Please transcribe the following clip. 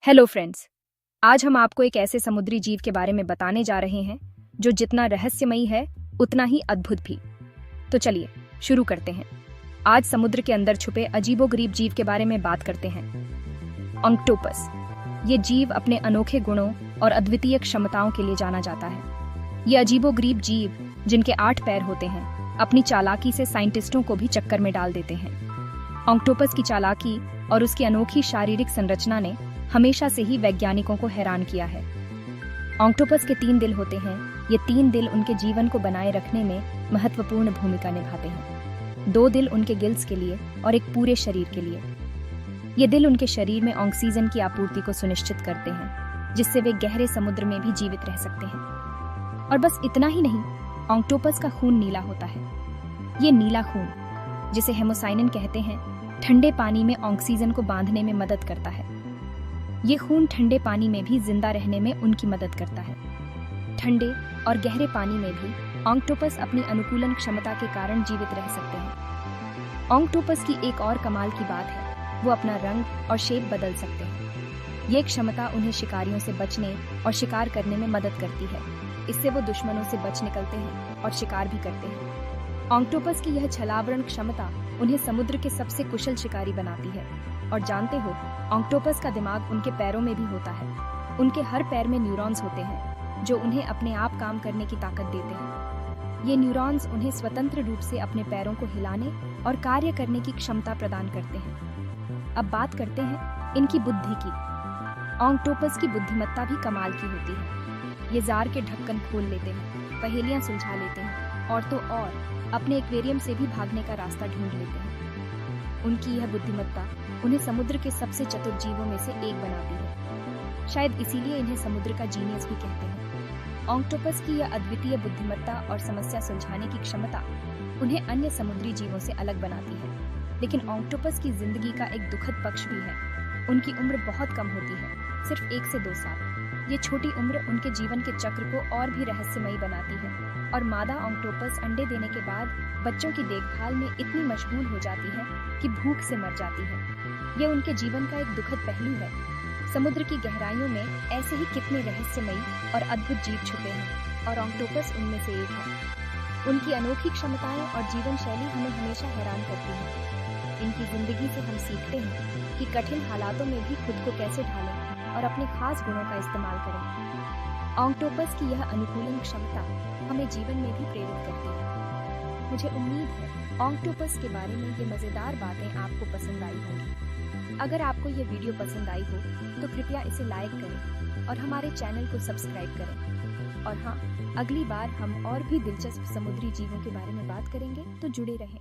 Hello friends. आज हम आपको एक ऐसे समुद्री जीव के बारे में बताने जा रहे हैं जो जितना रहस्यमयी है उतना ही अद्भुत भी। तो चलिए शुरू करते हैं। आज समुद्र के अंदर छुपे अजीबोगरीब जीव के बारे में बात करते हैं। ऑक्टोपस। ये जीव अपने अनोखे गुणों और अद्वितीय क्षमताओं के लिए जाना जाता है। ये अजीबोगरीब जीव, जिनके 8 पैर होते हैं, अपनी चालाकी से साइंटिस्टों को भी चक्कर में डाल देते हैं। ऑक्टोपस की चालाकी और उसकी अनोखी शारीरिक संरचना ने हमेशा से ही वैज्ञानिकों को हैरान किया है। ऑक्टोपस के 3 दिल होते हैं। ये 3 दिल उनके जीवन को बनाए रखने में महत्वपूर्ण भूमिका निभाते हैं। 2 दिल उनके गिल्स के लिए और एक पूरे शरीर के लिए। ये दिल उनके शरीर में ऑक्सीजन की आपूर्ति को सुनिश्चित करते हैं, जिससे वे गहरे समुद्र में भी जीवित रह सकते हैं। और बस इतना ही नहीं, ऑक्टोपस का खून नीला होता है। ये नीला खून, जिसे हेमोसाइनिन कहते हैं, ठंडे पानी में ऑक्सीजन को बांधने में मदद करता है। ये खून ठंडे पानी में भी जिंदा रहने में उनकी मदद करता है। ठंडे और गहरे पानी में भी ऑक्टोपस अपनी अनुकूलन क्षमता के कारण जीवित रह सकते हैं। ऑक्टोपस की एक और कमाल की बात है, वो अपना रंग और शेप बदल सकते हैं। ये क्षमता उन्हें शिकारियों से बचने और शिकार करने में मदद करती है। इससे वो दुश्मनों से बच निकलते हैं और शिकार भी करते हैं। ऑक्टोपस की यह छलावरण क्षमता उन्हें समुद्र के सबसे कुशल शिकारी बनाती है। और जानते हो, ऑक्टोपस का दिमाग उनके पैरों में भी होता है। उनके हर पैर में न्यूरॉन्स होते हैं जो उन्हें अपने आप काम करने की ताकत देते हैं। ये न्यूरॉन्स उन्हें स्वतंत्र रूप से अपने पैरों को हिलाने और कार्य करने की क्षमता प्रदान करते हैं। अब बात करते हैं इनकी बुद्धि की। ऑक्टोपस की बुद्धिमत्ता भी कमाल की होती है। ये जार के ढक्कन खोल लेते हैं, पहेलियां सुलझा लेते हैं और तो और अपने एक्वेरियम से भी भागने का रास्ता ढूंढ लेते हैं। उनकी यह बुद्धिमत्ता उन्हें समुद्र के सबसे चतुर जीवों में से एक बनाती है। शायद इसीलिए इन्हें समुद्र का जीनियस भी कहते हैं। ऑक्टोपस की यह अद्वितीय बुद्धिमत्ता और समस्या सुलझाने की क्षमता उन्हें अन्य समुद्री जीवों से अलग बनाती है। लेकिन ऑक्टोपस की जिंदगी का एक दुखद पक्ष भी है। उनकी उम्र बहुत कम होती है, सिर्फ 1 से 2 साल। ये छोटी उम्र उनके जीवन के चक्र को और भी रहस्यमयी बनाती है। और मादा ऑक्टोपस अंडे देने के बाद बच्चों की देखभाल में इतनी मशगूल हो जाती है कि भूख से मर जाती है। यह उनके जीवन का एक दुखद पहलू है। समुद्र की गहराइयों में ऐसे ही कितने रहस्यमयी और अद्भुत जीव छुपे हैं, और ऑक्टोपस उनमें से एक है। उनकी अनोखी क्षमताएं और जीवन शैली हमें हमेशा हैरान करती है। इनकी जिंदगी से हम सीखते हैं कि कठिन हालातों में भी खुद को कैसे ढालें और अपने खास गुणों का इस्तेमाल करें। ऑक्टोपस की यह अनुकूलन क्षमता हमें जीवन में भी प्रेरित करती है। मुझे उम्मीद है ऑक्टोपस के बारे में ये मज़ेदार बातें आपको पसंद आई होंगी। अगर आपको ये वीडियो पसंद आई हो तो कृपया इसे लाइक करें और हमारे चैनल को सब्सक्राइब करें। और हाँ, अगली बार हम और भी दिलचस्प समुद्री जीवों के बारे में बात करेंगे, तो जुड़े रहें।